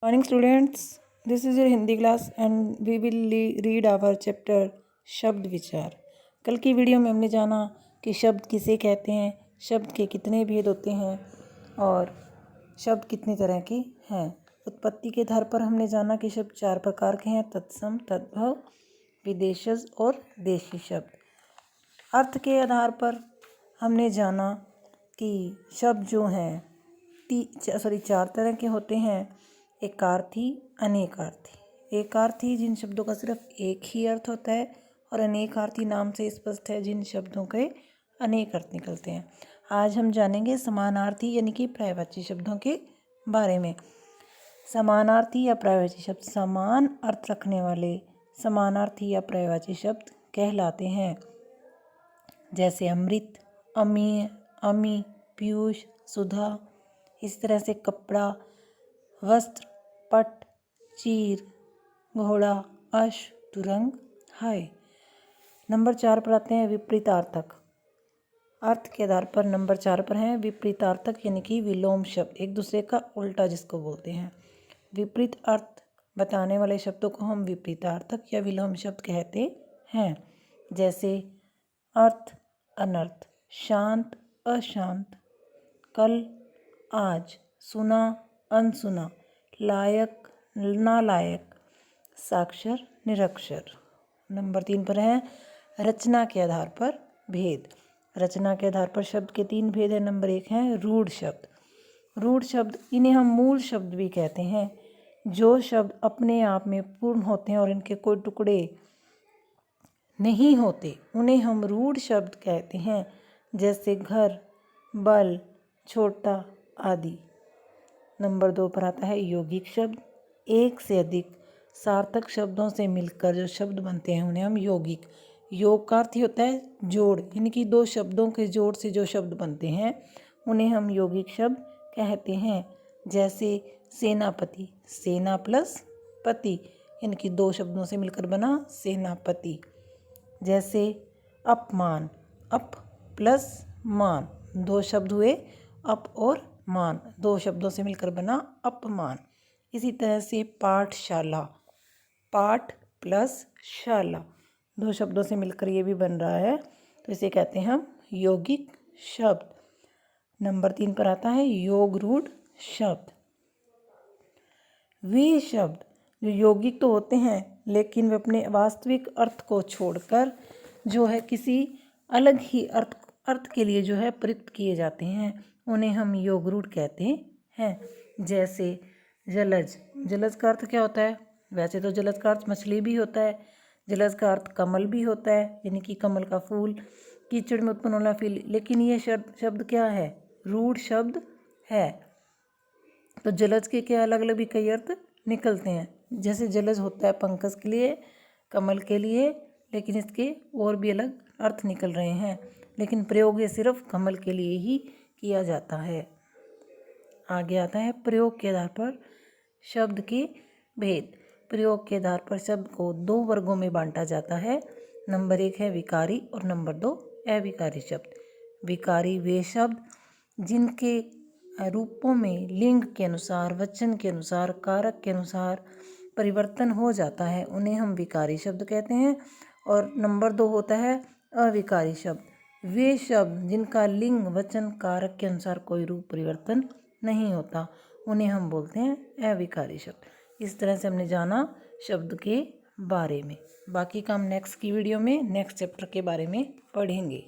Morning students, this is your Hindi class and we will read our chapter शब्द विचार। कल की video में हमने जाना कि शब्द किसे कहते हैं, शब्द के कितने भेद होते हैं और शब्द कितनी तरह के हैं। उत्पत्ति के आधार पर हमने जाना कि शब्द 4 प्रकार के हैं: तत्सम, तद्भव, विदेशज और देशी शब्द। अर्थ के आधार पर हमने जाना कि शब्द जो हैं 4 तरह के होते हैं: एकार्थी, अनेकार्थी। एकार्थी जिन शब्दों का सिर्फ एक ही अर्थ होता है और अनेकार्थी नाम से स्पष्ट है जिन शब्दों के अनेक अर्थ निकलते हैं। आज हम जानेंगे समानार्थी यानी कि पर्यायवाची शब्दों के बारे में। समानार्थी या पर्यायवाची शब्द समान अर्थ रखने वाले समानार्थी या पर्यायवाची शब्द कहलाते हैं। जैसे अमृत, अमीय, अमी, पीयूष, सुधा। इस तरह से कपड़ा, वस्त्र, पट, चीर, घोड़ा, अश, तुरंग, हाय। नंबर 4 पर आते हैं विपरीतार्थक। अर्थ के आधार पर नंबर 4 पर हैं विपरीतार्थक यानी कि विलोम शब्द, एक दूसरे का उल्टा जिसको बोलते हैं। विपरीत अर्थ बताने वाले शब्दों को हम विपरीतार्थक या विलोम शब्द कहते हैं। जैसे अर्थ, अनर्थ, शांत, अशांत, कल, आज, सुना, अनसुना, लायक, नालायक, साक्षर, निरक्षर। नंबर 3 पर है रचना के आधार पर भेद। रचना के आधार पर शब्द के 3 भेद हैं। नंबर 1 है रूढ़ शब्द। रूढ़ शब्द इन्हें हम मूल शब्द भी कहते हैं। जो शब्द अपने आप में पूर्ण होते हैं और इनके कोई टुकड़े नहीं होते उन्हें हम रूढ़ शब्द कहते हैं। जैसे घर, बल, छोटा आदि। नंबर 2 पर आता है यौगिक शब्द। एक से अधिक सार्थक शब्दों से मिलकर जो शब्द बनते हैं उन्हें हम यौगिक। योग का अर्थ ही होता है जोड़, यानी कि 2 शब्दों के जोड़ से जो शब्द बनते हैं उन्हें हम यौगिक शब्द कहते हैं। जैसे सेनापति, सेना प्लस पति, यानी कि 2 शब्दों से मिलकर बना सेनापति। जैसे अपमान, अप प्लस मान, 2 शब्द हुए अप और मान, 2 शब्दों से मिलकर बना अपमान। इसी तरह से पाठशाला, पाठ प्लस शाला, 2 शब्दों से मिलकर ये भी बन रहा है, तो इसे कहते हैं हम यौगिक शब्द। नंबर 3 पर आता है योग रूढ़ शब्द। वे शब्द जो यौगिक तो होते हैं लेकिन वे अपने वास्तविक अर्थ को छोड़कर जो है किसी अलग ही अर्थ के लिए जो है प्रयुक्त किए जाते हैं उन्हें हम योग रूढ़ कहते हैं। जैसे जलज, जलज का अर्थ क्या होता है? वैसे तो जलज का अर्थ मछली भी होता है, जलज का अर्थ कमल भी होता है, यानी कि कमल का फूल, कीचड़ में उत्पन्न होना फील, लेकिन ये शब्द क्या है? रूढ़ शब्द है। तो जलज के क्या अलग अलग भी कई अर्थ निकलते हैं। जैसे जलज होता है पंकज के लिए, कमल के लिए, लेकिन इसके और भी अलग अर्थ निकल रहे हैं, लेकिन प्रयोग ये सिर्फ कमल के लिए ही किया जाता है। आगे आता है प्रयोग के आधार पर शब्द के भेद। प्रयोग के आधार पर शब्द को 2 वर्गों में बांटा जाता है। नंबर 1 है विकारी और नंबर 2 अविकारी शब्द। विकारी वे शब्द जिनके रूपों में लिंग के अनुसार, वचन के अनुसार, कारक के अनुसार परिवर्तन हो जाता है उन्हें हम विकारी शब्द कहते हैं। और नंबर 2 होता है अविकारी शब्द। वे शब्द जिनका लिंग, वचन, कारक के अनुसार कोई रूप परिवर्तन नहीं होता उन्हें हम बोलते हैं अविकारी शब्द। इस तरह से हमने जाना शब्द के बारे में। बाकी का हम नेक्स्ट की वीडियो में नेक्स्ट चैप्टर के बारे में पढ़ेंगे।